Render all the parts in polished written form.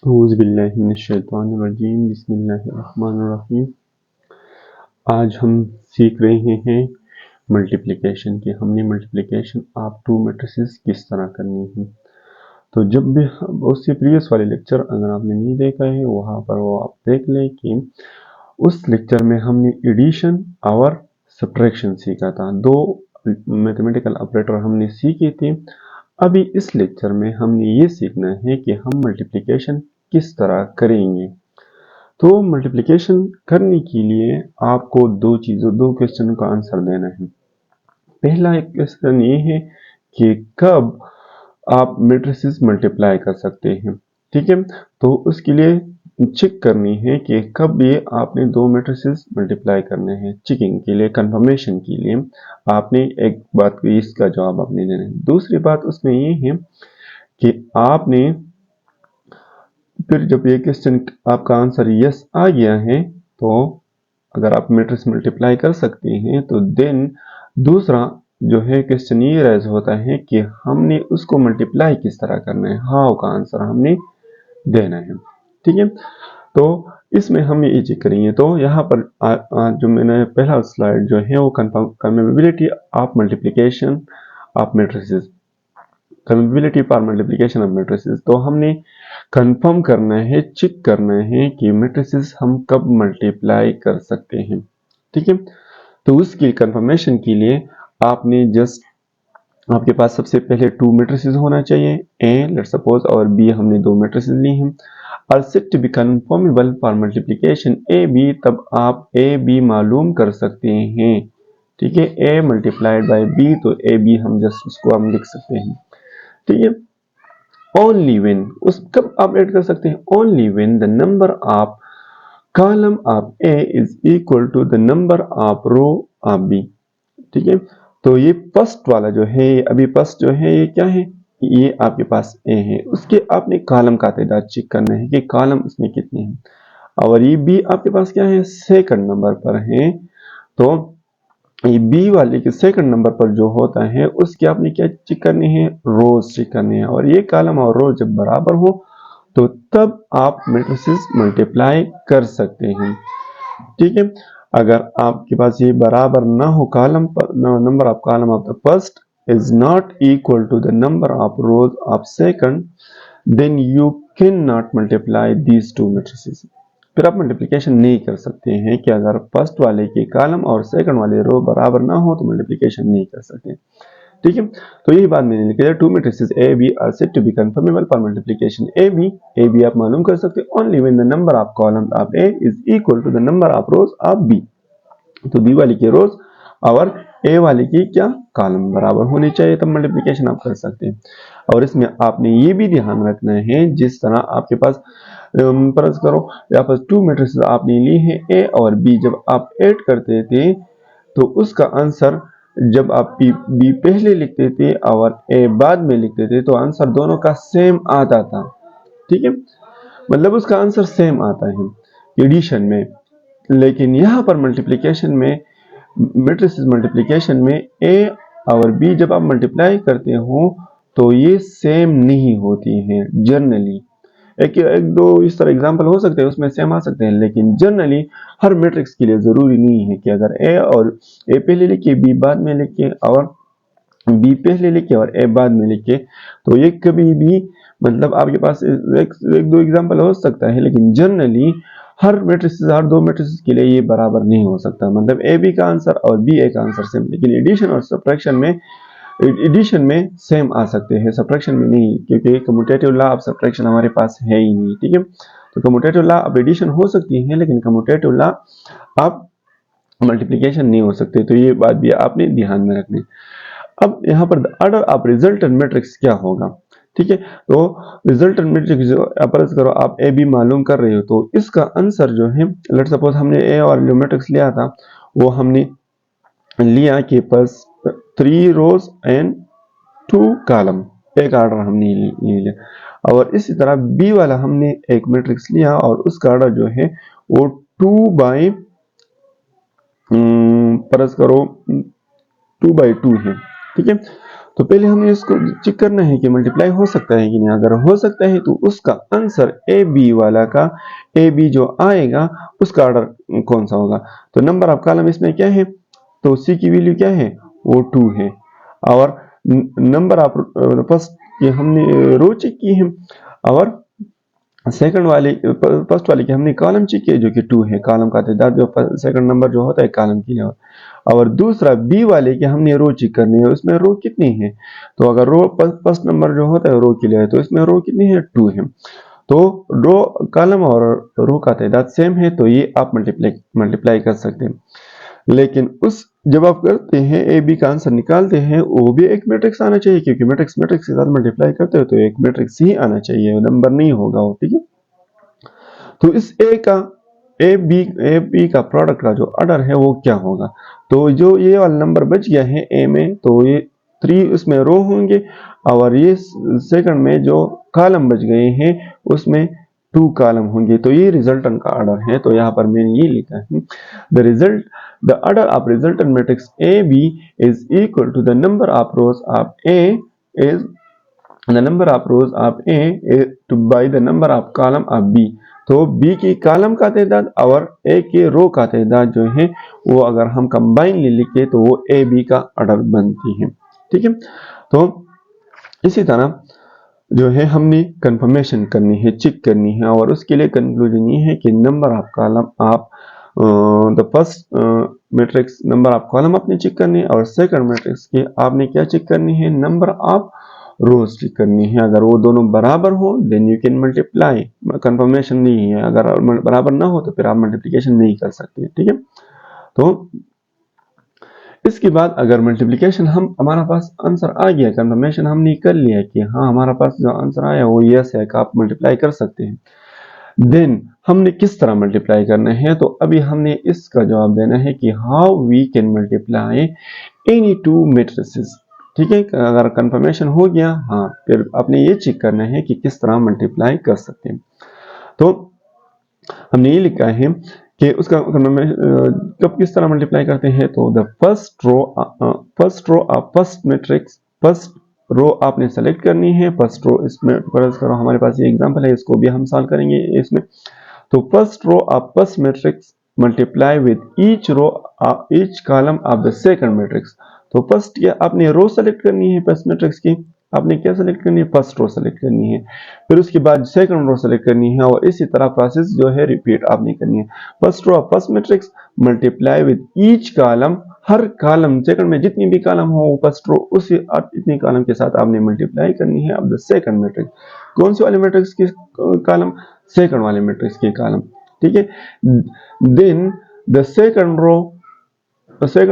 औज़ुबिल्लाहिमिनश्शैतानिर्रजीम बिस्मिल्लाहिर्रहमानिर्रहीम। आज हम सीख रहे हैं मल्टीप्लिकेशन की। हमने मल्टीप्लिकेशन ऑफ टू मैट्रिसेस किस तरह करनी है। तो जब भी उससे प्रीवियस वाले लेक्चर अगर आपने नहीं देखा है वहाँ पर वो आप देख लें कि उस लेक्चर में हमने एडिशन और सब्ट्रैक्शन सीखा था। दो मैथमेटिकल ऑपरेटर हमने सीखे थे। अभी इस लेक्चर में हमने ये सीखना है कि हम मल्टीप्लिकेशन किस तरह करेंगे। तो मल्टीप्लिकेशन करने के लिए आपको दो क्वेश्चन का आंसर देना है। पहला एक क्वेश्चन ये है कि कब आप मैट्रिसेस मल्टीप्लाई कर सकते हैं। ठीक है, तो उसके लिए चेक करनी है कि कब ये आपने दो मैट्रिसेस मल्टीप्लाई करने हैं। चेकिंग के लिए, कंफर्मेशन के लिए आपने एक बात की इसका जवाब आपने देना है। दूसरी बात उसमें ये है कि आपने फिर जब ये क्वेश्चन आपका आंसर यस आ गया है तो अगर आप मैट्रिक्स मल्टीप्लाई कर सकते हैं तो देन दूसरा जो है क्वेश्चन ये राइज होता है कि हमने उसको मल्टीप्लाई किस तरह करना है। हाउ का आंसर हमने देना है। ठीक है, तो इसमें हम ये चेक करेंगे। तो यहाँ पर जो मैंने पहला स्लाइड जो है वो conformability of multiplication of matrices, conformability for multiplication of matrices. तो हमने कंफर्म करना है, चेक करना है कि मैट्रिसेस हम कब मल्टीप्लाई कर सकते हैं। ठीक है, तो उसकी कंफर्मेशन के लिए आपने जस्ट आपके पास सबसे पहले टू मैट्रिसेस होना चाहिए, ए लेट सपोज और बी। हमने दो मैट्रिसेस ली हैं और said to be conformable for multiplication A B. तब आप ए बी मालूम कर सकते हैं। ठीक है, ए मल्टीप्लाइड बाय बी, तो ए बी हम जस्ट उसको हम लिख सकते हैं। ठीक है, ओनली व्हेन, उस कब आप ऐड कर सकते हैं, only when the number of column of A is equal to the number of row of B. ठीक है, तो ये फर्स्ट वाला जो है, अभी फर्स्ट जो है ये क्या है, ये आपके पास ए है, उसके आपने कॉलम का तादाद चेक करना है कि कॉलम उसमें कितने हैं। और ये बी आपके पास क्या है, सेकंड नंबर पर है। तो ये बी वाले के सेकंड नंबर पर जो होता है उसके आपने क्या चेक करने हैं, रोज चेक करने हैं। और ये कॉलम और रो जब बराबर हो तो तब आप मैट्रिसेस मल्टीप्लाई कर सकते हैं। ठीक है, अगर आपके पास ये बराबर ना हो, कॉलम पर number of column of the first is not equal to the number of rows of second, then you can not multiply these two matrices. फिर आप मल्टीप्लिकेशन नहीं कर सकते हैं कि अगर फर्स्ट वाले के कॉलम और सेकंड वाले रो बराबर ना हो तो मल्टीप्लिकेशन नहीं कर सकते। ठीक है, तो यही बात मैंने लिखी है। Two matrices A B are said to be conformable for multiplication A B आप मालूम कर सकते हैं only when the number of columns of A is equal to the number of rows of B. तो बी वाले के रोज और ए वाले की क्या कॉलम बराबर होने चाहिए, तब मल्टीप्लिकेशन आप कर सकते हैं। और इसमें आपने ये भी ध्यान रखना है, जिस तरह आपके पास फर्ज करो यहाँ पर टू मैट्रिसेस आपने ली है ए और बी, जब आप ऐड करते थे तो उसका आंसर जब आप बी पहले लिखते थे और ए बाद में लिखते थे तो आंसर दोनों का सेम आता था। ठीक है, मतलब उसका आंसर सेम आता है एडिशन में। लेकिन यहाँ पर मल्टीप्लिकेशन में, मैट्रिसेस मल्टीप्लिकेशन में ए और बी जब आप मल्टीप्लाई करते हो तो ये सेम नहीं होती हैं जनरली। एक दो इस तरह एग्जांपल हो सकते हैं, उसमें सेम आ सकते हैं, लेकिन जनरली हर मैट्रिक्स के लिए जरूरी नहीं है कि अगर ए पहले लिखे बी बाद में लिखे और बी पहले लिखे और ए बाद में लिखे तो ये कभी भी, मतलब आपके पास एक दो एग्जांपल हो सकता है, लेकिन जनरली हर दो मैट्रिसेस के लिए ये बराबर नहीं हो सकता। मतलब ए बी का आंसर और बी ए का आंसर सेम, लेकिन एडिशन और एडिशन में सेम आ सकते हैं, सब्ट्रैक्शन में नहीं, क्योंकि कम्यूटेटिव लॉ ऑफ सब्ट्रैक्शन हमारे पास है ही नहीं। ठीक है, तो कम्यूटेटिव लॉ ऑफ एडिशन हो सकती है लेकिन कम्यूटेटिव लॉ ऑफ मल्टीप्लिकेशन नहीं हो सकते। तो ये बात भी आपने ध्यान में रखनी। अब यहाँ पर ऑर्डर ऑफ रिजल्टेंट मैट्रिक्स क्या होगा। ठीक है, तो रिजल्टेंट मैट्रिक्स जो फर्ज करो आप ए बी मालूम कर रहे हो तो इसका आंसर जो है, लेट सपोज हमने ए और जो मैट्रिक्स लिया था वो हमने लिया कि पास 3 रोज एंड 2 कॉलम, एक ऑर्डर हमने लिया। और इसी तरह बी वाला हमने एक मैट्रिक्स लिया और उसका ऑर्डर जो है वो 2 बाई फर्ज करो 2 बाई 2 है। ठीक है, तो पहले हमें इसको चेक करना है कि मल्टीप्लाई हो सकता है कि नहीं। अगर हो सकता है तो उसका आंसर ए बी वाला का, ए बी जो आएगा उसका ऑर्डर कौन सा होगा। तो नंबर ऑफ कॉलम इसमें क्या है, तो सी की वैल्यू क्या है, वो 2 है। और नंबर ऑफ फर्स्ट की हमने रो चेक की है, और सेकंड वाले फर्स्ट वाले की हमने कॉलम चेक किया जो कि 2 है। कॉलम का तादाद जो सेकंड नंबर जो होता है कॉलम की। और दूसरा बी वाले के हमने रो चेक करनी है, उसमें रो कितनी है। तो अगर रो फर्स्ट नंबर जो होता है रो के लिए है, तो इसमें रो कितनी है, 2 है। तो रो कॉलम और रो का तादाद सेम है, तो ये आप मल्टीप्लाई कर सकते हैं। लेकिन उस जब आप करते हैं ए बी का आंसर निकालते हैं, वो भी एक मैट्रिक्स आना चाहिए, क्योंकि मैट्रिक्स के साथ मल्टीप्लाई करते हो तो एक मैट्रिक्स ही आना चाहिए, नंबर नहीं होगा वो, ठीक है। तो इस ए बी का प्रोडक्ट का जो ऑर्डर है वो क्या होगा। तो जो ये वाला नंबर बच गया है ए में, तो ये 3 उसमें रो होंगे, और ये सेकंड में जो कॉलम बच गए हैं उसमें 2 कॉलम होंगे। तो ये रिजल्टेंट का ऑर्डर है। तो यहाँ पर मैंने ये लिखा है, the order of resultant matrix A B is equal to the number of rows of A is the number of rows of A by the number of column of B। तो B की column का तादाद और A के रो का तादाद जो है वो अगर हम कंबाइन लिखे तो वो ए बी का ऑर्डर बनती है, ठीक है। तो इसी तरह जो है हमने कंफर्मेशन करनी है, चेक करनी है, और उसके लिए कंक्लूजन ये है कि नंबर ऑफ कॉलम आप the first matrix number of column आपने चेक करनी है, और सेकंड मैट्रिक्स की आपने क्या चेक करनी है, नंबर ऑफ रोज चेक करनी है। अगर वो दोनों बराबर हो then you can multiply, confirmation नहीं है। अगर बराबर ना हो तो फिर आप मल्टीप्लिकेशन नहीं कर सकते, ठीक है। तो इसके बाद अगर मल्टीप्लिकेशन हमारा पास आंसर आ गया, कंफर्मेशन हमने कर लिया कि हाँ हमारा पास जो आंसर आया वो यस है कि आप मल्टीप्लाई कर सकते हैं, देन हमने किस तरह मल्टीप्लाई करना है। तो अभी हमने इसका जवाब देना है कि how we can multiply any 2 matrices, ठीक है। अगर कंफर्मेशन हो गया, हाँ, फिर आपने ये चेक करना है कि किस तरह मल्टीप्लाई कर सकते हैं। तो हमने ये लिखा है कि उसका कब किस तरह मल्टीप्लाई करते हैं। तो the first row of first matrix, first row आपने सेलेक्ट करनी है। फर्स्ट रो इसमें करो, हमारे पास ये एग्जांपल है, इसको भी हम सॉल्व करेंगे इसमें। तो first row of first matrix multiply with each column of the second matrix. तो फर्स्ट आपने रो सेलेक्ट करनी है फर्स्ट मैट्रिक्स की, आपने क्या सेलेक्ट करनी है, फर्स्ट रो सेलेक्ट करनी है, फिर उसके बाद सेकंड रो सेलेक्ट करनी है, और इसी तरह प्रोसेस जो है रिपीट आपने करनी है। First row of first matrix multiply with each column, हर कॉलम सेकंड में जितनी भी कॉलम हो फर्स्ट रो उसी इतनी कॉलम के साथ आपने मल्टीप्लाई करनी है अब द सेकंड मैट्रिक्स। कौन सी वाले मैट्रिक्स की कॉलम, सेकंड वाले मैट्रिक्स की कॉलम, ठीक है। Then the second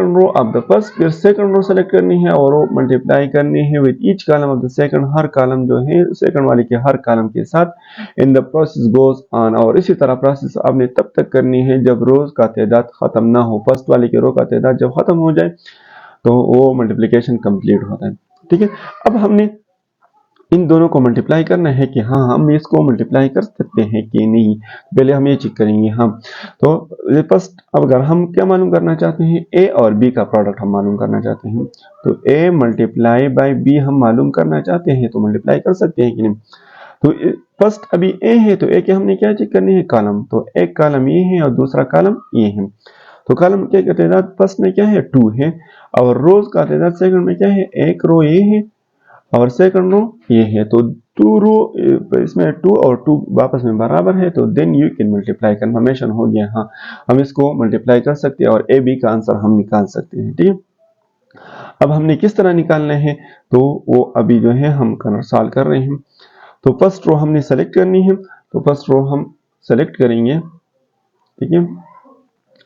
row of the first, फिर सेकंड रो सेलेक्ट करनी है और वो मल्टीप्लाई करनी है with each column of the second, हर कॉलम जो है सेकंड वाले के हर कॉलम के साथ। In the process goes on, और इसी तरह प्रोसेस आपने तब तक करनी है जब रोज का तादाद खत्म ना हो। फर्स्ट वाले के रो का तादाद जब खत्म हो जाए तो वो मल्टीप्लिकेशन कंप्लीट होता है, ठीक है। अब हमने इन दोनों को मल्टीप्लाई करना है कि हाँ हम इसको मल्टीप्लाई कर सकते हैं कि नहीं। पहले हम ये चेक करेंगे। हाँ, तो फर्स्ट अगर हम क्या मालूम करना चाहते हैं, ए और बी का प्रोडक्ट हम मालूम करना चाहते हैं। तो ए मल्टीप्लाई बाय बी हम मालूम करना चाहते हैं, तो मल्टीप्लाई कर सकते हैं कि नहीं। तो फर्स्ट अभी ए है, तो ए के हमने क्या चेक करनी है, कॉलम। तो एक कॉलम ये है और दूसरा कॉलम ये है। तो कॉलम के तादाद फर्स्ट में क्या है, 2 है, और रोज का तादाद सेकंड में क्या है, एक रो ये है और सेकंड रो ये है। तो 2 रो इसमें 2 और 2 वापस में बराबर है, तो then you can multiply, confirmation हो गया। हाँ, हम इसको मल्टीप्लाई कर सकते हैं और ए बी का आंसर हम निकाल सकते हैं, ठीक है। अब हमने किस तरह निकालना है, तो वो अभी जो है हम सॉल्व कर रहे हैं। तो फर्स्ट रो हमने सेलेक्ट करनी है, तो फर्स्ट रो हम सेलेक्ट करेंगे, ठीक है।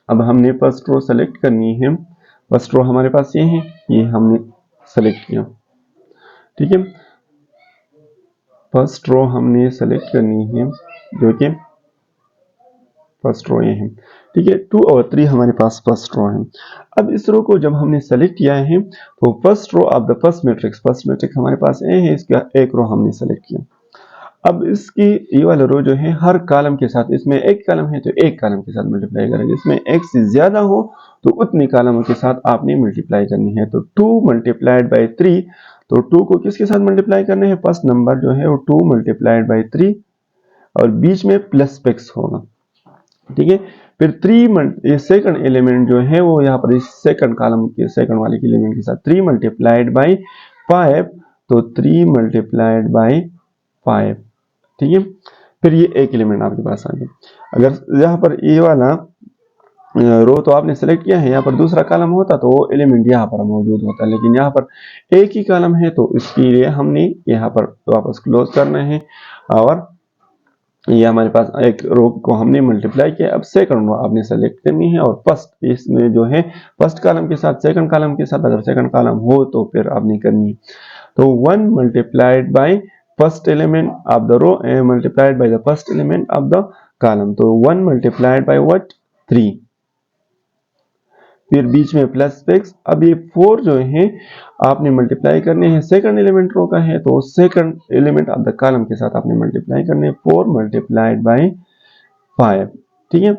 अब हमने फर्स्ट रो सेलेक्ट करनी है। फर्स्ट रो हमारे पास ये है, ये हमने सेलेक्ट किया, ठीक है। फर्स्ट रो हमने सेलेक्ट करनी है जो कि फर्स्ट रो ये है, ठीक है। 2 और 3 हमारे पास फर्स्ट रो है। अब इस रो को जब हमने सेलेक्ट किया है तो first row of the first matrix हमारे पास ए है, इसका एक रो हमने सेलेक्ट किया। अब इसकी ये वाला रो जो है हर कॉलम के साथ, इसमें एक कॉलम है तो एक कॉलम के साथ मल्टीप्लाई करेंगे। इसमें एक से ज्यादा हो तो उतनी कॉलमों के साथ आपने मल्टीप्लाई करनी है। तो 2 मल्टीप्लाइड बाई 3, तो 2 को किसके साथ मल्टीप्लाई करना है, फर्स्ट नंबर जो है वो 2 मल्टीप्लाइड बाई 3 और बीच में प्लस फिक्स होगा, ठीक है। फिर 3 ये सेकंड एलिमेंट जो है वो यहाँ पर इस सेकंड कॉलम के सेकंड वाले के एलिमेंट के साथ 3 मल्टीप्लाइड बाई 5, तो 3 मल्टीप्लाइड बाई 5, ठीक है। फिर ये एक एलिमेंट आपके पास आ गया। अगर यहाँ पर ये वाला रो तो आपने सेलेक्ट किया है, यहाँ पर दूसरा कॉलम होता तो वो एलिमेंट यहाँ पर मौजूद होता, लेकिन यहाँ पर एक ही कॉलम है तो इसके लिए हमने यहाँ पर वापस क्लोज करना है और ये हमारे पास एक रो को हमने मल्टीप्लाई किया। अब सेकंड रो आपने सेलेक्ट करनी है और फर्स्ट इसमें जो है फर्स्ट कॉलम के साथ सेकंड कॉलम के साथ अगर सेकंड कॉलम हो तो फिर आपने करनी है। तो 1 multiplied by first element of the row and multiplied by the first element of the column, तो 1 मल्टीप्लाइड बाय व्हाट 3, फिर बीच में प्लस फिक्स। अब ये 4 जो है आपने मल्टीप्लाई करने हैं, सेकंड एलिमेंट रो का है तो second element of the column के साथ आपने मल्टीप्लाई करने हैं, 4 मल्टीप्लाइड बाय 5, ठीक है।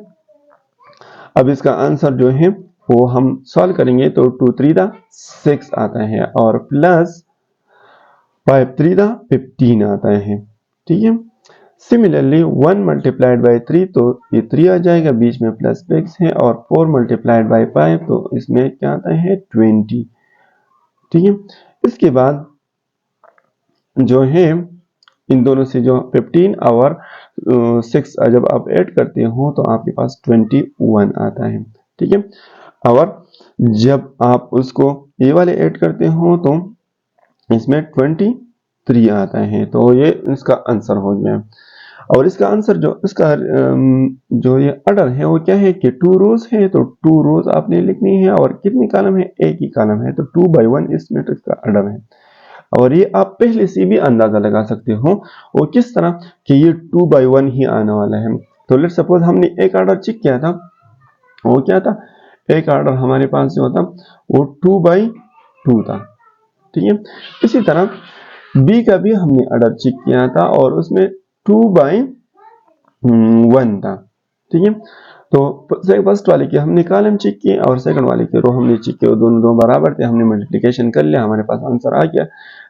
अब इसका आंसर जो है वो हम सॉल्व करेंगे तो 2 3 6 आता है और प्लस 5 3 15 आता है, ठीक है। सिमिलरली 1 मल्टीप्लाइड बाई 3 तो ये 3 आ जाएगा, बीच में प्लस फिक्स है, और 4 मल्टीप्लाइड बाई 5 तो इसमें क्या आता है 20, ठीक है। इसके बाद जो है इन दोनों से जो 15 और 6 जब आप ऐड करते हो तो आपके पास 21 आता है, ठीक है। और जब आप उसको ये वाले ऐड करते हो तो इसमें 23 आता है, तो ये इसका आंसर हो गया। और इसका आंसर जो इसका जो ये ऑर्डर है वो क्या है कि 2 रोज है तो 2 रोज आपने लिखनी है, और कितनी कॉलम है, एक ही कॉलम है, तो 2 by 1 इस मैट्रिक्स का ऑर्डर है। और ये आप पहले से भी अंदाजा लगा सकते हो वो किस तरह कि ये 2 by 1 ही आने वाला है। तो लेट्स सपोज हमने एक ऑर्डर चेक किया था, वो क्या था, एक ऑर्डर हमारे पास जो था वो 2 by 2 था, ठीक है। इसी तरह बी का भी हमने ऑर्डर चेक किया था और उसमें 2 by 1 था, ठीक है। तो फर्स्ट वाले के हमने कॉलम चेक किए और सेकंड वाले के रो हमने चेक किए, दोनों बराबर थे, हमने मल्टीप्लिकेशन कर लिया, हमारे पास आंसर आ गया।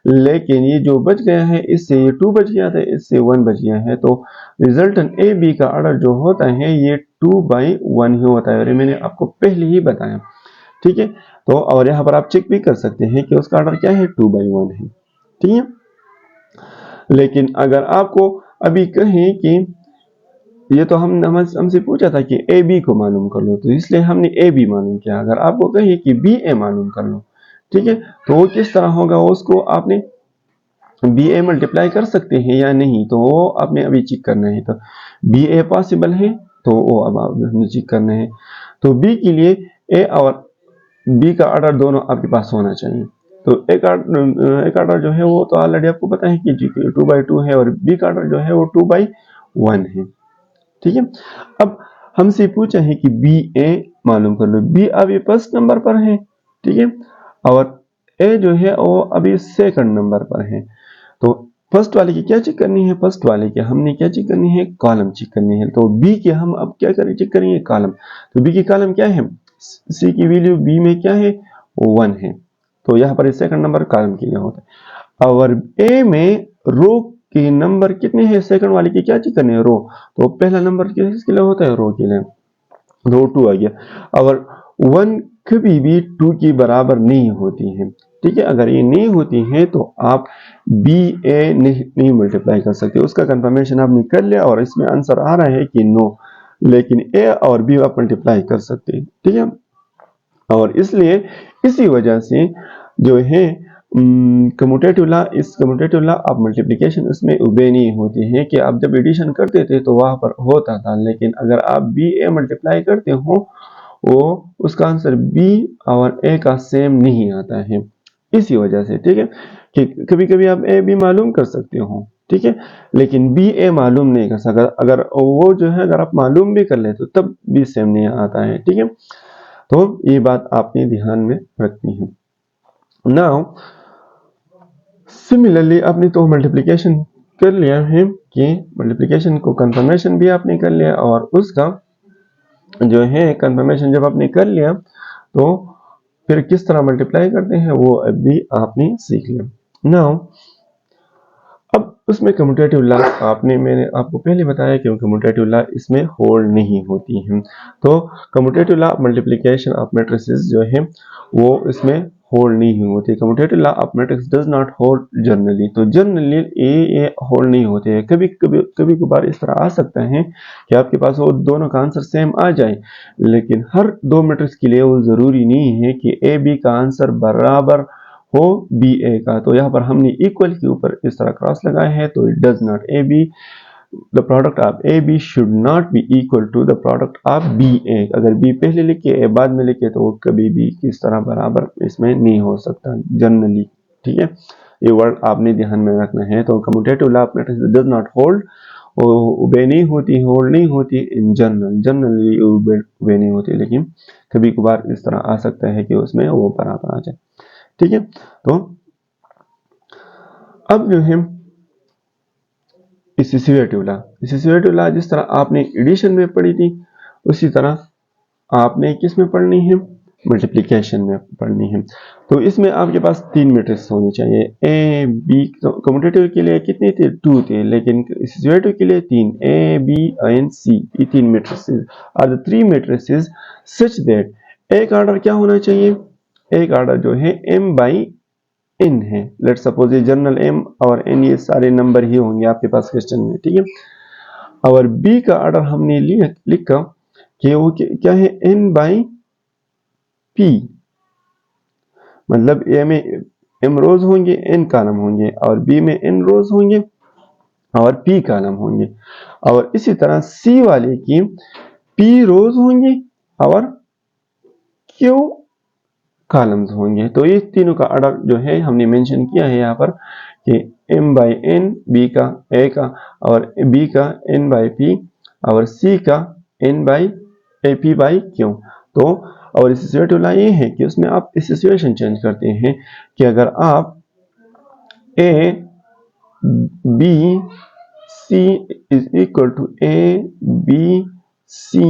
लेकिन ये जो बच गया है इससे ये 2 बच गया था, इससे 1 बच गया है, तो रिजल्टेंट ए बी का ऑर्डर जो होता है ये 2 by 1 ही होता है, और ये मैंने आपको पहले ही बताया, ठीक है। तो और यहाँ पर आप चेक भी कर सकते हैं कि उसका ऑर्डर क्या है 2 by 1 है, ठीक है। लेकिन अगर आपको अभी कहें कि ये तो हमसे पूछा था कि ए बी को मालूम कर लो, तो इसलिए हमने ए बी मालूम किया। अगर आपको कहे कि बी ए मालूम कर लो, ठीक है, तो वो किस तरह होगा, उसको आपने बी ए मल्टीप्लाई कर सकते हैं या नहीं, तो वो आपने अभी चेक करना है। तो बी ए पॉसिबल है तो वो अब हमने चेक करना है। तो बी के लिए ए और बी का ऑर्डर दोनों आपके पास होना चाहिए। तो एक ऑर्डर जो है वो तो ऑलरेडी आपको पता है कि 2 by 2 है, और बी का ऑर्डर जो है वो 2 by 1 है, ठीक है। अब हमसे पूछा है कि बी ए मालूम कर लो, बी अभी फर्स्ट नंबर पर है, ठीक है, और ए जो है वो अभी सेकंड नंबर पर है। तो फर्स्ट वाले की क्या चेक करनी है, फर्स्ट वाले की हमने क्या चेक करनी है, कॉलम चेक करनी है। तो बी के हम अब क्या करें, चेक करेंगे कॉलम। तो बी की कॉलम क्या है, सी की वैल्यू बी में क्या है 1 है, तो यहाँ पर सेकंड नंबर कॉलम के लिए होता है। और ए में रो के नंबर कितने हैं, सेकंड वाले की क्या चेक करनी है, रो। तो पहला नंबर किसके लिए होता है, रो के लिए, रो 2 आ गया। और 1 कभी भी 2 की बराबर नहीं होती है, ठीक है। अगर ये नहीं होती है तो आप बी ए नहीं मल्टीप्लाई कर सकते, उसका कंफर्मेशन आपने कर लिया और इसमें आंसर आ रहा है कि नो, लेकिन ए और बी आप मल्टीप्लाई कर सकते हैं, ठीक है। और इसलिए इसी वजह से जो है कम्यूटेटिव लॉ, इस कम्यूटेटिव लॉ ऑफ मल्टीप्लिकेशन इसमें उबे नहीं होती है कि आप जब एडिशन करते थे तो वहां पर होता था, लेकिन अगर आप बी ए मल्टीप्लाई करते हो वो उसका आंसर बी और ए का सेम नहीं आता है, इसी वजह से, ठीक है। कि कभी कभी आप ए बी मालूम कर सकते हो, ठीक है, लेकिन बी ए मालूम नहीं कर सकता। अगर वो जो है अगर आप मालूम भी कर ले तो तब भी सेम नहीं आता है, ठीक है। तो ये बात आपने ध्यान में रखनी है। नाउ सिमिलरली आपने तो मल्टीप्लिकेशन कर लिया है कि मल्टीप्लिकेशन को कंफर्मेशन भी आपने कर लिया, और उसका जो है कंफर्मेशन जब आपने कर लिया तो फिर किस तरह मल्टीप्लाई करते हैं वो अभी आपने सीख लिया। नाउ अब उसमें कम्यूटेटिव लॉ मैंने आपको पहले बताया कि कम्यूटेटिव लॉ इसमें होल्ड नहीं होती है। तो commutative law multiplication of matrices जो है वो इसमें होल्ड नहीं होती। Commutative law of matrix does not hold generally. तो जनरली ये होल्ड नहीं होते हैं। कभी कभार इस तरह आ सकता है कि आपके पास वो दोनों का आंसर सेम आ जाए, लेकिन हर दो मैट्रिक्स के लिए वो जरूरी नहीं है कि ए बी का आंसर बराबर हो बी ए का। तो यहाँ पर हमने इक्वल के ऊपर इस तरह क्रॉस लगाया है, तो it does not A B the product of A B should not be equal to the product of B A. अगर बी पहले लिखे ए बाद में लिखे तो वो कभी भी किस तरह बराबर इसमें नहीं हो सकता जनरली। ठीक है, ये वर्ड आपने ध्यान में रखना है। तो commutative law of matrix does not hold, ओबे नहीं होती, होल्ड नहीं होती इन जनरली ओबे नहीं होती, लेकिन कभी कभार इस तरह आ सकता है कि उसमें वो बराबर आ जाए। ठीक है, तो अब जो है एसोसिएटिव लॉ जिस तरह आपने एडिशन में पढ़ी थी उसी तरह आपने किस में पढ़नी है, मल्टीप्लिकेशन में पढ़नी है। तो इसमें आपके पास तीन मैट्रिक्स होनी चाहिए। ए बी कम्यूटेटिव के लिए कितने थे, 2 थे, लेकिन एसोसिएटिव के लिए 3, ए बी एंड सी। ये तीन matrices are the 3 matrices such that एक ऑर्डर क्या होना चाहिए, एक ऑर्डर जो है m बाई n है। लेट सपोज ये जनरल m और n ये सारे नंबर ही होंगे आपके पास क्वेश्चन में। ठीक है, और b का ऑर्डर हमने लिखा कि वो क्या है, n बाई p, मतलब a में m रोज होंगे n कॉलम होंगे, और b में n रोज होंगे और p कॉलम होंगे, और इसी तरह c वाले की p रोज होंगे और q कॉलम्स होंगे। तो ये तीनों का ऑर्डर जो है हमने मेंशन किया है यहाँ पर कि m बाई n, b का a का, और b का n बाई p, और c का n by p by q। तो और एसोसिएटिव लॉ ये है कि उसमें आप एसोसिएशन चेंज करते हैं कि अगर आप a b c is equal to a b c,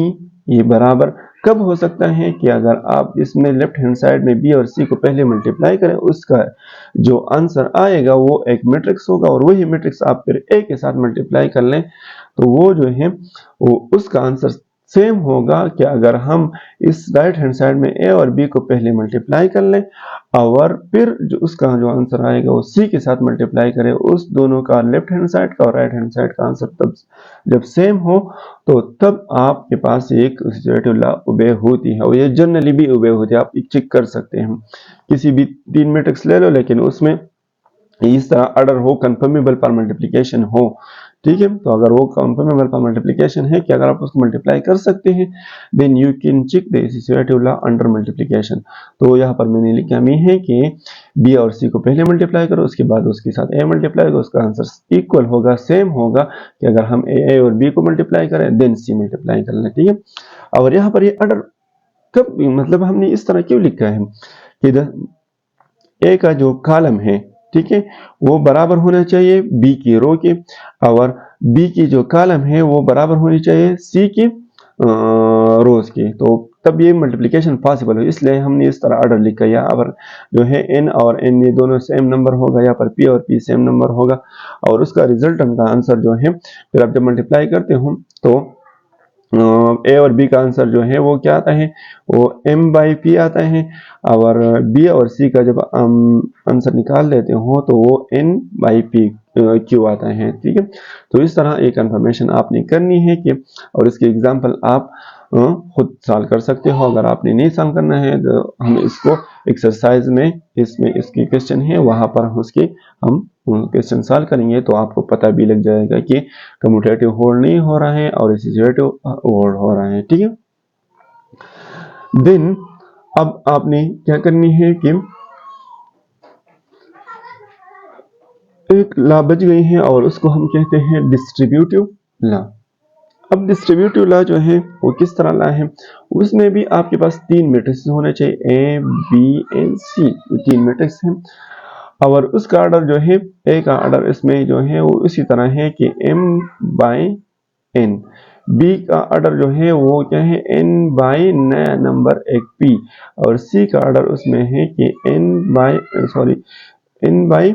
ये बराबर कब हो सकता है कि अगर आप इसमें लेफ्ट हैंड साइड में b और c को पहले मल्टीप्लाई करें, उसका जो आंसर आएगा वो एक मैट्रिक्स होगा, और वही मैट्रिक्स आप फिर a के साथ मल्टीप्लाई कर लें तो वो जो है वो उसका आंसर सेम होगा कि अगर हम इस राइट हैंड साइड में a और b को पहले मल्टीप्लाई कर लें और फिर जो उसका जो आंसर आएगा वो c के साथ मल्टीप्लाई करें, उस दोनों का लेफ्ट हैंड साइड का और राइट हैंड साइड का आंसर तब जब सेम हो तो तब आपके पास एक एसोसिएटिव लॉ ओबे होती है, और ये जनरली भी ओबे होती है। आप चेक कर सकते हैं, किसी भी तीन मैट्रिक्स ले लो लेकिन उसमें इस तरह ऑर्डर हो, कंफर्मेबल पर मल्टीप्लिकेशन हो। ठीक है, तो अगर वो कंफर्मेबल पर मल्टीप्लिकेशन है कि अगर आप उसको मल्टीप्लाई कर सकते हैं, then you can check the associative law under multiplication. तो यहाँ पर मैंने लिखा है कि b और c को पहले मल्टीप्लाई करो, उसके बाद उसके साथ a मल्टीप्लाई करो, उसका आंसर इक्वल होगा, सेम होगा कि अगर हम a और b को मल्टीप्लाई करें देन c मल्टीप्लाई कर लें। ठीक है, और यहाँ पर ये ऑर्डर कब, मतलब हमने इस तरह क्यों लिखा है कि a का जो कॉलम है, ठीक है, वो बराबर होना चाहिए b की रो के, और b की जो कॉलम है वो बराबर होनी चाहिए c की रोज की, तो तब ये मल्टीप्लिकेशन पॉसिबल है। इसलिए हमने इस तरह ऑर्डर लिखा। यहाँ पर जो है n और n ये दोनों सेम नंबर होगा, यहाँ पर p और p सेम नंबर होगा, और उसका रिजल्टेंट का आंसर जो है फिर आप जब मल्टीप्लाई करते हो तो a और b का आंसर जो है वो क्या आता है, वो m बाई p आता है, और b और c का जब आंसर निकाल लेते हो तो वो n बाई p q आता है। ठीक है, तो इस तरह एक कंफर्मेशन आपने करनी है कि, और इसके एग्जांपल आप खुद सॉल्व कर सकते हो। अगर आपने नहीं सॉल्व करना है तो हम इसको एक्सरसाइज में इसमें इसकी क्वेश्चन है वहां पर उसके हम क्वेश्चन सॉल्व करेंगे, तो आपको पता भी लग जाएगा कि कम्यूटेटिव होल्ड नहीं हो रहा है और एसोसिएटिव होल्ड हो रहा है। ठीक है, देन अब आपने क्या करनी है कि एक लॉ बच गई है और उसको हम कहते हैं डिस्ट्रीब्यूटिव लॉ। अब डिस्ट्रीब्यूटिव लॉ जो है वो किस तरह लॉ है, उसमें भी आपके पास तीन मैट्रिक्स होने चाहिए, ए बी एंड सी, ये तीन मैट्रिक्स हैं, और उसका ऑर्डर जो है ए का ऑर्डर इसमें जो है वो इसी तरह है कि m बाई n, बी का ऑर्डर जो है वो क्या है, n बाई नया नंबर एक p, और c का ऑर्डर उसमें है कि n बाई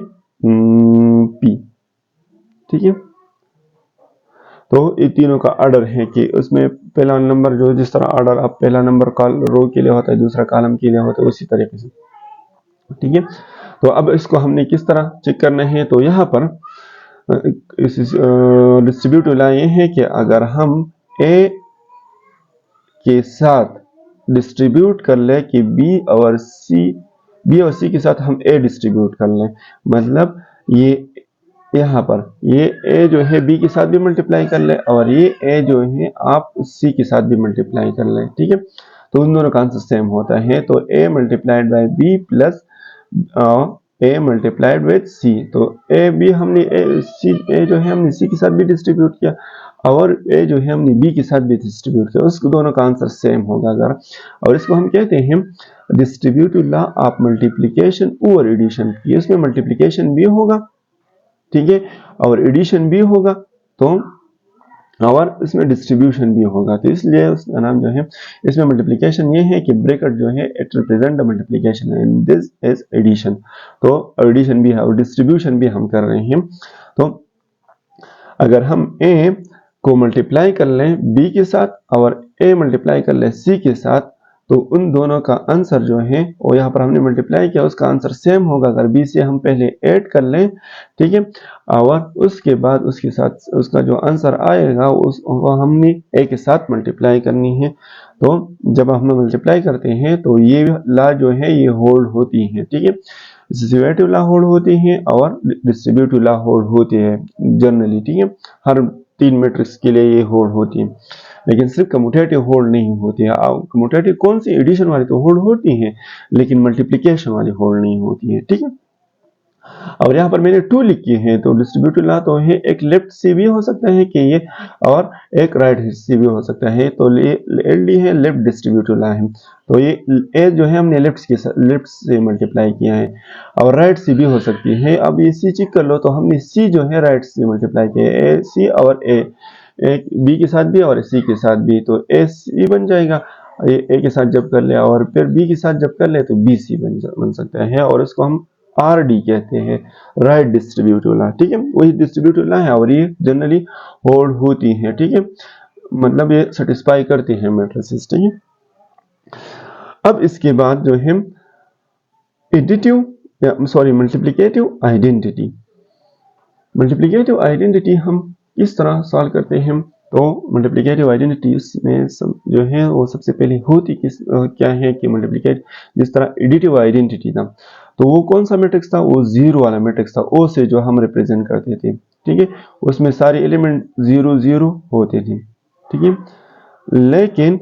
p। ठीक है, तो ये तीनों का ऑर्डर है कि उसमें पहला नंबर जो जिस तरह ऑर्डर आप पहला नंबर रो के लिए होता है, दूसरा कॉलम के लिए होता है, उसी तरीके से। ठीक है, तो अब इसको हमने किस तरह चेक करना है, तो यहाँ पर डिस्ट्रीब्यूटिव लॉ ये है कि अगर हम ए के साथ डिस्ट्रीब्यूट कर ले कि बी और सी के साथ हम ए डिस्ट्रीब्यूट कर लें, मतलब ये यहाँ पर ये ए जो है बी के साथ भी मल्टीप्लाई कर ले और ये ए जो है आप सी के साथ भी मल्टीप्लाई कर ले। ठीक है, तो उन दोनों का आंसर सेम होता है, तो A multiplied by B plus A multiplied with C, तो ए बी हमने ए जो है हमने सी के साथ भी डिस्ट्रीब्यूट किया और ए जो है हमने बी के साथ भी डिस्ट्रीब्यूट किया, उसको दोनों का आंसर सेम होगा अगर। और इसको हम कहते हैं डिस्ट्रीब्यूटिव लॉ ऑफ मल्टीप्लिकेशन और एडिशन। ये इसमें मल्टीप्लिकेशन भी होगा, ठीक है, और एडिशन भी होगा, तो और इसमें डिस्ट्रीब्यूशन भी होगा, तो इसलिए उसका नाम जो है, इसमें मल्टीप्लिकेशन ये है कि ब्रैकेट जो है it represent the multiplication and this is addition, तो एडिशन भी है और डिस्ट्रीब्यूशन भी हम कर रहे हैं। तो अगर हम ए को मल्टीप्लाई कर लें बी के साथ और ए मल्टीप्लाई कर लें सी के साथ, तो उन दोनों का आंसर जो है वो यहाँ पर हमने मल्टीप्लाई किया, उसका आंसर सेम होगा अगर बी से हम पहले ऐड कर लें। ठीक है, और उसके बाद उसके साथ उसका जो आंसर आएगा उसको हमने ए के साथ मल्टीप्लाई करनी है। तो जब हम मल्टीप्लाई करते हैं तो ये लॉ जो है ये होल्ड होती है। ठीक है, डिस्ट्रीब्यूटिव लॉ होल्ड होती है और डिस्ट्रीब्यूटिव लॉ होल्ड होती है जनरली। ठीक है, हर 3 मैट्रिक्स के लिए ये होल्ड होती है, लेकिन सिर्फ कम्यूटेटिव होल्ड नहीं होती है। कम्यूटेटिव कौन सी, एडिशन वाली तो होल्ड होती है, लेकिन मल्टीप्लिकेशन वाली होल्ड नहीं होती है। ठीक है, और यहाँ पर मैंने 2 लिखी है, तो डिस्ट्रीब्यूटिव लॉ तो है एक लेफ्ट से भी हो सकता है कि ये, और एक राइट से भी हो सकता है, तो एलडी है लेफ्ट डिस्ट्रीब्यूटिव लॉ है, तो ये ए जो है हमने लेफ्ट से मल्टीप्लाई किया है, और राइट से भी हो सकती है। अब ये सी चेक कर लो, तो हमने सी जो है राइट से मल्टीप्लाई किया है, ए सी और ए बी के साथ भी और सी के साथ भी, तो ए सी बन जाएगा, ए के साथ जब कर ले और फिर बी के साथ जब कर ले तो बी सी बन सकता है, और इसको हम आर डी कहते हैं, राइट डिस्ट्रीब्यूटिव लॉ। ठीक है, वही डिस्ट्रीब्यूटिव लॉ है और ये जनरली होल्ड होती है। ठीक है, मतलब ये सेटिस्फाई करती है मैट्रिसेस। ठीक है, अब इसके बाद जो है मल्टीप्लिकेटिव आइडेंटिटी। मल्टीप्लिकेटिव आइडेंटिटी हम किस तरह सॉल्व करते हैं, तो मल्टीप्लिकेटिव आइडेंटिटी में जो है वो सबसे पहले होती क्या है कि मल्टीप्लिकेट, जिस तरह एडिटिव आइडेंटिटी था, तो वो कौन सा मैट्रिक्स था, वो जीरो वाला मैट्रिक्स था, ओ से जो हम रिप्रेजेंट करते थे। ठीक है, उसमें सारे एलिमेंट 0 0 होते थे। ठीक है, लेकिन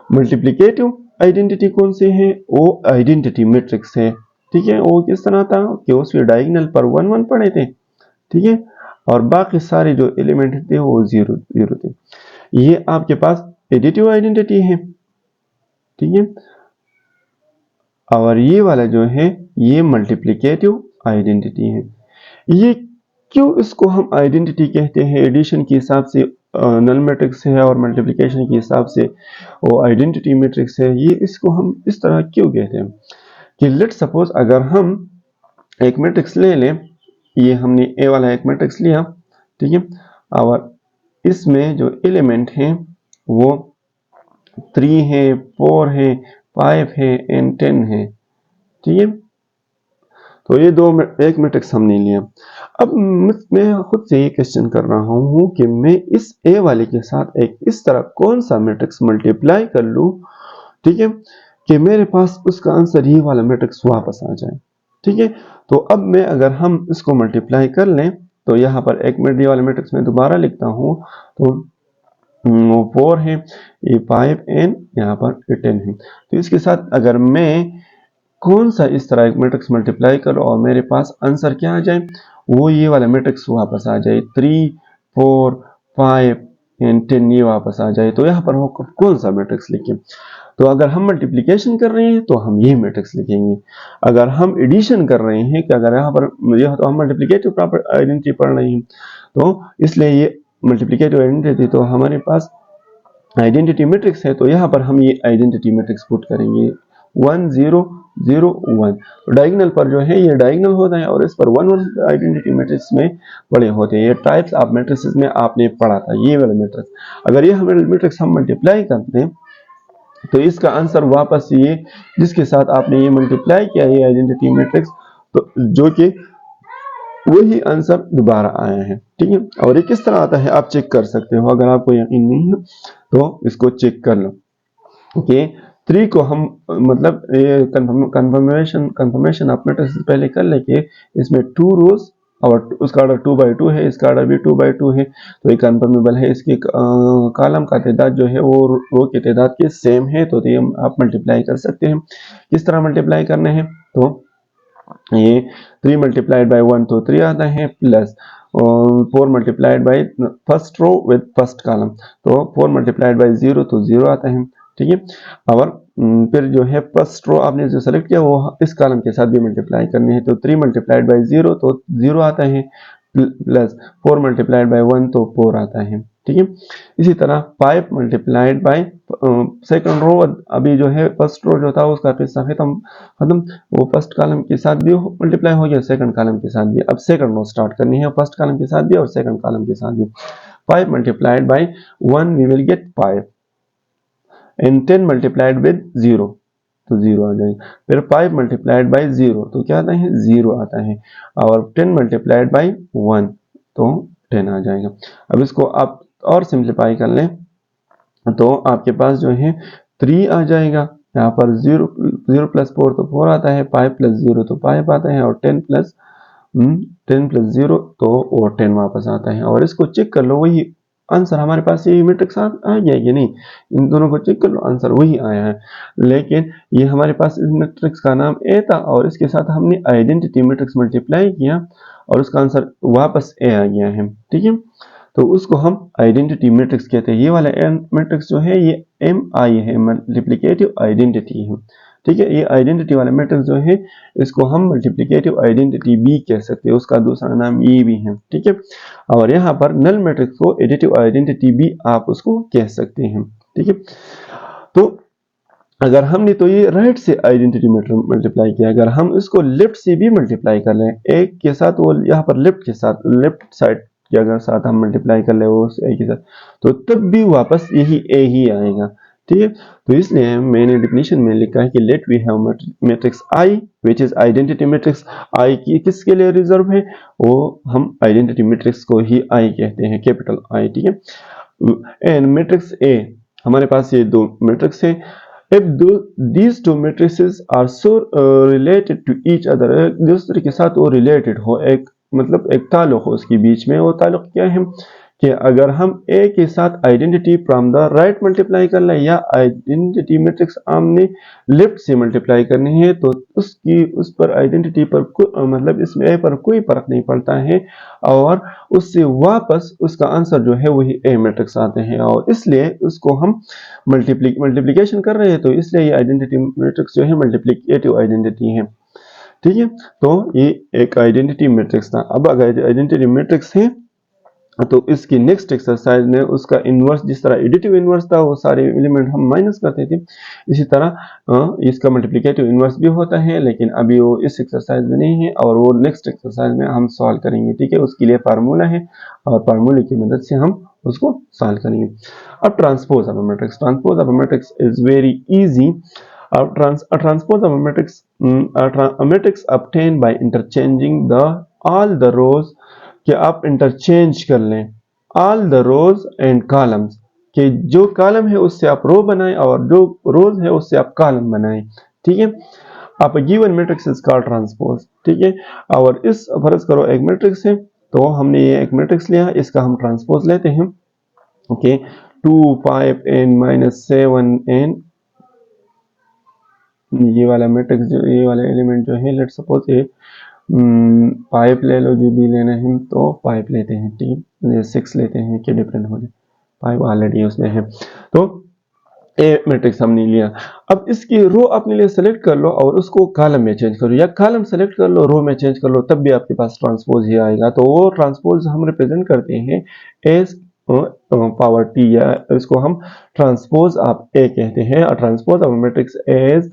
मल्टीप्लिकेटिव आइडेंटिटी कौन सी है, वो आइडेंटिटी मैट्रिक्स है। ठीक है, वो किस तरह था कि उसमें डायगोनल पर 1 1 पड़े थे। ठीक है, और बाकी सारे जो एलिमेंट थे वो 0 0 थे। ये आपके पास एडिटिव आइडेंटिटी है। ठीक है, और ये वाला जो है ये मल्टीप्लिकेटिव आइडेंटिटी है। ये क्यों इसको हम आइडेंटिटी कहते हैं, एडिशन के हिसाब से नल मैट्रिक्स है और मल्टीप्लिकेशन के हिसाब से वो आइडेंटिटी मैट्रिक्स है, ये इसको हम इस तरह क्यों कहते हैं कि लेट सपोज अगर हम एक मैट्रिक्स ले लें, ये हमने ए वाला एक मैट्रिक्स लिया। ठीक है, और इसमें जो एलिमेंट हैं वो 3 है, 4 है, 5 है एंड 10 है। ठीक है, तो ये एक मैट्रिक्स हमने लिया। अब मैं खुद से ये क्वेश्चन कर रहा हूँ कि मैं इस ए वाले के साथ एक इस तरह कौन सा मैट्रिक्स मल्टीप्लाई कर लूँ, ठीक है, कि मेरे पास उसका आंसर ये वाला मैट्रिक्स वापस आ जाए। ठीक है, तो अब मैं अगर हम इसको मल्टीप्लाई कर लें, तो यहाँ पर एक ये वाला मैट्रिक्स में दोबारा लिखता हूँ, तो 4 है, ये 5 एंड यहाँ पर 10 है। तो इसके साथ अगर मैं कौन सा इस तरह एक मैट्रिक्स मल्टीप्लाई करो और मेरे पास आंसर क्या आ जाए, वो ये वाला मैट्रिक्स वापस आ जाए, 3 4 5 एंड 10 ये वापस आ जाए, तो यहाँ पर हम कौन सा मैट्रिक्स लिखें। तो अगर हम मल्टीप्लिकेशन कर रहे हैं तो हम ये मैट्रिक्स लिखेंगे, अगर हम एडिशन कर रहे हैं कि अगर यहाँ पर यह तो हम मल्टीप्लिकेटिव प्रॉपर्टी आइडेंटिटी पढ़ रहे हैं, तो इसलिए ये मल्टीप्लिकेटिव आइडेंटिटी, तो हमारे पास आइडेंटिटी मैट्रिक्स है, तो यहाँ पर हम ये आइडेंटिटी मैट्रिक्स पुट करेंगे 1 0 0 1। तो डायगोनल पर जो है ये डायगोनल होता है और इस पर 1 1 आइडेंटिटी मैट्रिक्स में बड़े होते हैं। ये टाइप्स ऑफ मैट्रिक्स में आपने पढ़ा था, ये वाला मैट्रिक्स। अगर ये मैट्रिक्स हम मल्टीप्लाई करते हैं तो इसका आंसर वापस ये जिसके साथ आपने ये मल्टीप्लाई किया ये आइडेंटिटी मैट्रिक्स, तो जो कि वही आंसर दोबारा आया है। ठीक है, और ये किस तरह आता है आप चेक कर सकते हो, अगर आपको यकीन नहीं है तो इसको चेक कर लो। ओके, 3 को हम मतलब कंफर्मेशन ऑफ मैट्रिक्स पहले कर लेके इसमें 2 रोज और उसका ऑर्डर 2 by 2 है, इसका ऑर्डर भी 2 by 2 है, तो ये कन्फर्मेबल है। इसके कॉलम का तादाद जो है वो रो के तादाद के सेम है, तो ये आप मल्टीप्लाई कर सकते हैं। किस तरह मल्टीप्लाई करने हैं, तो ये 3 मल्टीप्लाइड बाई 1 तो 3 आता है, plus 4 multiplied by first row with first column, तो 4 मल्टीप्लाइड बाई 0 तो 0 आता है। ठीक है, और फिर जो है फर्स्ट रो आपने जो सेलेक्ट किया वो इस कॉलम के साथ भी मल्टीप्लाई करनी है, तो 3 मल्टीप्लाइड बाई 0 तो 0 आता है, प्लस 4 मल्टीप्लाइड बाई 1 तो 4 आता है। ठीक है, इसी तरह 5 मल्टीप्लाइड बाई सेकंड रो, अभी जो है फर्स्ट रो जो था उसका हिस्सा खत्म, वो फर्स्ट कॉलम के साथ भी मल्टीप्लाई हो गया, सेकंड कॉलम के साथ भी। अब सेकंड रो स्टार्ट करनी है, फर्स्ट कॉलम के साथ भी और सेकंड कॉलम के साथ भी। 5 multiplied by 1 we will get 5 and 10 multiplied with 0 तो 0 आ जाएगा। फिर 5 मल्टीप्लाइड बाई 0 तो क्या आता है, 0 आता है, और 10 मल्टीप्लाइड बाई 1 तो 10 आ जाएगा। अब इसको आप और सिंप्लीफाई कर लें तो आपके पास जो है 3 आ जाएगा, यहाँ पर 0 प्लस 4 तो 4 आता है, 5 प्लस 0 तो 5 आता है, और 10 प्लस 0 तो और 10 वापस आता है। और इसको चेक कर लो, वही आंसर हमारे पास ये मैट्रिक्स आ गया कि नहीं, इन दोनों को चेक कर लो, आंसर वही आया है। लेकिन ये हमारे पास इस मैट्रिक्स का नाम ए था और इसके साथ हमने आइडेंटिटी मैट्रिक्स मल्टीप्लाई किया और उसका आंसर वापस ए आ गया है। ठीक है, तो उसको हम आइडेंटिटी मैट्रिक्स कहते हैं। ये वाला मैट्रिक्स जो है ये MI है, मल्टीप्लिकेटिव आइडेंटिटी है। ठीक है, ये आइडेंटिटी वाला मैट्रिक्स जो है इसको हम मल्टीप्लिकेटिव आइडेंटिटी B कह सकते हैं, उसका दूसरा नाम ये भी है। ठीक है, और यहाँ पर नल मैट्रिक्स को एडिटिव आइडेंटिटी B आप उसको कह सकते हैं। ठीक है, तो अगर हमने तो ये राइट से आइडेंटिटी मल्टीप्लाई किया, अगर हम इसको लेफ्ट से भी मल्टीप्लाई कर लें एक के साथ, वो यहाँ पर लेफ्ट के साथ लेफ्ट साइड के अगर साथ हम मल्टीप्लाई कर ले वो ए के साथ, तो तब भी वापस यही ए ही आएगा। ठीक है, तो इसलिए मैंने डेफिनेशन में लिखा है कि let we have matrix I which is identity matrix. I की किसके लिए रिजर्व है, वो हम आइडेंटिटी मैट्रिक्स को ही आई कहते हैं, कैपिटल आई। ठीक है, एंड मैट्रिक्स ए, हमारे पास ये दो मैट्रिक्स है। If these two matrices are so related to each other, एक दूसरे के साथ वो related हो, एक मतलब एक ताल्लुक हो उसके बीच में, वो ताल्लुक क्या है कि अगर हम A के साथ identity from the right multiply कर लें या आइडेंटिटी मैट्रिक्स हमने लेफ्ट से मल्टीप्लाई करनी है, तो उस पर आइडेंटिटी पर मतलब इसमें A पर कोई फर्क नहीं पड़ता है और उससे वापस उसका आंसर जो है वही A मैट्रिक्स आते हैं। और इसलिए उसको हम मल्टीप्लिकेशन कर रहे हैं, तो इसलिए ये आइडेंटिटी मैट्रिक्स जो है मल्टीप्लिकेटिव आइडेंटिटी है। ठीक है, तो ये एक आइडेंटिटी मैट्रिक्स था। अब अगर आइडेंटिटी मैट्रिक्स है तो इसकी नेक्स्ट एक्सरसाइज में उसका इनवर्स, जिस तरह एडिटिव इनवर्स था वो सारे एलिमेंट हम माइनस करते थे, इसी तरह इसका मल्टीप्लिकेटिव इनवर्स भी होता है, लेकिन अभी वो इस एक्सरसाइज में नहीं है और वो नेक्स्ट एक्सरसाइज में हम सॉल्व करेंगे। ठीक है, उसके लिए फार्मूला है और फार्मूले की मदद से हम उसको सॉल्व करेंगे। अब transpose of matrix, transpose of matrix is very easy. Transpose of a matrix obtained by interchanging all the rows, कि आप इंटरचेंज कर लें all the rows and columns, कि जो कॉलम है उससे आप रो बनाएं और जो रोज है उससे आप कॉलम बनाएं। ठीक है, आप given matrix is called transpose. ठीक है, और इस फर्ज करो एक मैट्रिक्स है, तो हमने ये एक मैट्रिक्स लिया, इसका हम ट्रांसपोज लेते हैं। ओके, 2 5 n -7 n, ये वाला मैट्रिक्स जो ये वाला एलिमेंट जो है, लेट सपोज ये 5 ले लो, जो भी लेना है तो 5 लेते हैं। ठीक है, 6 लेते हैं कि डिफरेंट हो जाए, 5 ऑलरेडी उसमें है, तो ए मैट्रिक्स हमने लिया। अब इसकी रो अपने लिए सेलेक्ट कर लो और उसको कॉलम में चेंज करो, या कॉलम सेलेक्ट कर लो रो में चेंज कर लो, तब भी आपके पास ट्रांसपोज ही आएगा। तो वो ट्रांसपोज हम रिप्रेजेंट करते हैं एज पावर टी, या इसको हम ट्रांसपोज ऑफ ए कहते हैं। Transpose of matrix A is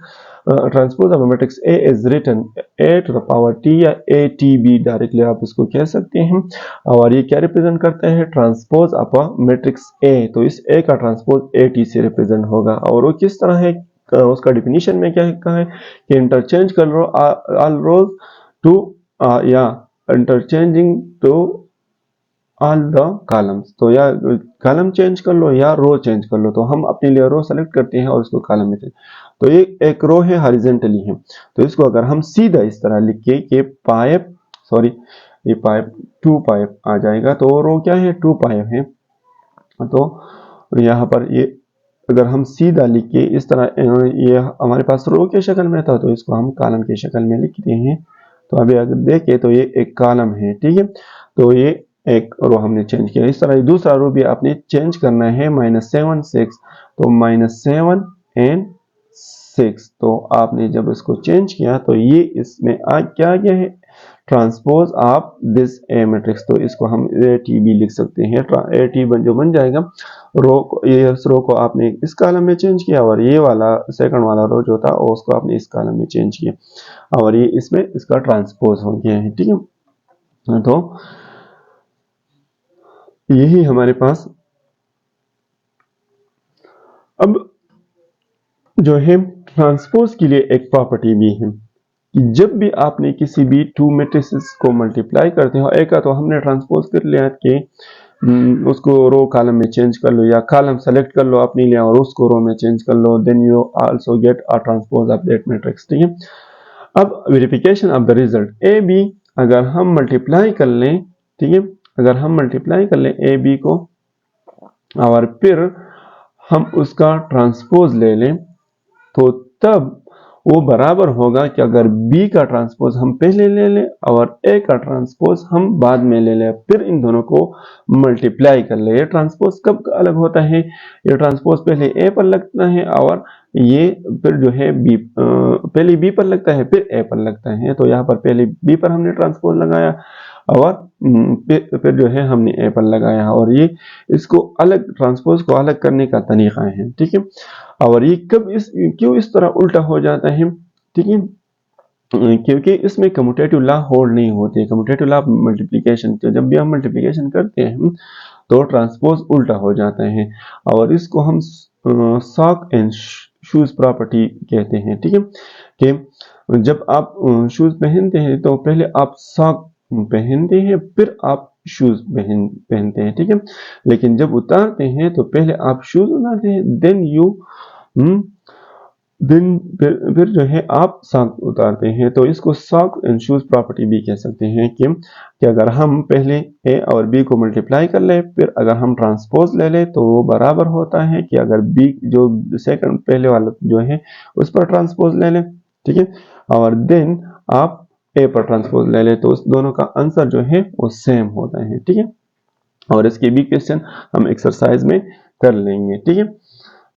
transpose of matrix A is written A to the power T या ए टी बी, डायरेक्टली आप इसको कह सकते हैं। और ये क्या रिप्रेजेंट करता है? ट्रांसपोज ऑफ मैट्रिक्स ए, तो इस ए का ट्रांसपोज ए टी से रिप्रेजेंट होगा। और वो किस तरह है? उसका डिफिनीशन में क्या कहा है कि इंटरचेंज कर लो ऑल रोज टू या interchanging to all the columns, तो या कॉलम चेंज कर लो या रो चेंज कर लो। तो हम अपने लिए रो सेलेक्ट करते हैं और उसको कॉलम में चेंज, तो ये एक रो है, हॉरिजॉन्टली है। तो इसको अगर हम सीधा इस तरह लिख के कि पाइप, सॉरी ये पाइप 2 पाइप आ जाएगा, तो रो क्या है? 2 पाइप है। तो यहाँ पर ये अगर हम सीधा लिख के इस तरह, ये हमारे पास रो के शक्ल में था, तो इसको हम कॉलम की शक्ल में लिखते हैं। तो अभी अगर देखें तो ये एक कॉलम है, ठीक है। तो ये एक रो हमने चेंज किया। इस तरह दूसरा रो भी आपने चेंज करना है, -7 6, तो -7 एंड 6। तो आपने जब इसको चेंज किया तो ये इसमें क्या आ गया है? Transpose of this A matrix, तो इसको हम ए टी बी लिख सकते हैं। ए टी जो बन जाएगा रो को, ये इस रो को आपने इस कॉलम में चेंज किया, और ये वाला सेकंड वाला रो जो था उसको आपने इस कॉलम में चेंज किया, और ये इसमें इसका ट्रांसपोज हो गया है, ठीक है। तो यही हमारे पास अब जो है ट्रांसपोज के लिए एक प्रॉपर्टी भी है कि जब भी आपने किसी भी 2 मैट्रिसेस को मल्टीप्लाई करते हो, एक का तो हमने ट्रांसपोज कर लिया कि उसको रो कॉलम में चेंज कर लो, या कॉलम सेलेक्ट कर लो अपने लिए और उसको रो में चेंज कर लो, then you also get a transpose of that matrix, ठीक है। अब verification of the result, A B अगर हम मल्टीप्लाई कर लें, ठीक है, अगर हम मल्टीप्लाई कर लें ए बी को और फिर हम उसका ट्रांसपोज ले लें, तो तब वो बराबर होगा कि अगर B का ट्रांसपोज हम पहले ले लें और A का ट्रांसपोज हम बाद में ले लें, फिर इन दोनों को मल्टीप्लाई कर ले। ये ट्रांसपोज कब अलग होता है? ये ट्रांसपोज पहले A पर लगता है और ये फिर जो है B, पहले B पर लगता है फिर A पर लगता है। तो यहाँ पर पहले B पर हमने ट्रांसपोज लगाया और फिर जो है हमने A पर लगाया, और ये इसको अलग, ट्रांसपोज को अलग करने का तरीका है, ठीक है। और ये क्यों इस तरह उल्टा हो जाता है, ठीक है, क्योंकि इसमें कम्यूटेटिव लॉ होल्ड नहीं होते हैं। कम्यूटेटिव लॉ मल्टीप्लिकेशन, तो जब भी हम मल्टीप्लिकेशन करते हैं तो ट्रांसपोज उल्टा हो जाता है, और इसको हम सॉक एंड शूज प्रॉपर्टी कहते हैं, ठीक है। कि जब आप शूज पहनते हैं तो पहले आप सॉक पहनते हैं फिर आप शूज पहनते हैं, ठीक है। लेकिन जब उतारते हैं तो पहले आप शूज उतारते हैं, देन फिर जो है आप सॉक उतारते हैं। तो इसको सॉक एंड शूज प्रॉपर्टी भी कह सकते हैं कि अगर हम पहले ए और बी को मल्टीप्लाई कर ले, फिर अगर हम ट्रांसपोज ले ले, तो वो बराबर होता है कि अगर बी जो सेकंड पहले वाला जो है उस पर ट्रांसपोज ले ले, ठीक है, और देन आप ए पर ट्रांसपोज ले ले, तो उस दोनों का आंसर जो है वो सेम होता है, ठीक है। और इसके भी क्वेश्चन हम एक्सरसाइज में कर लेंगे, ठीक है।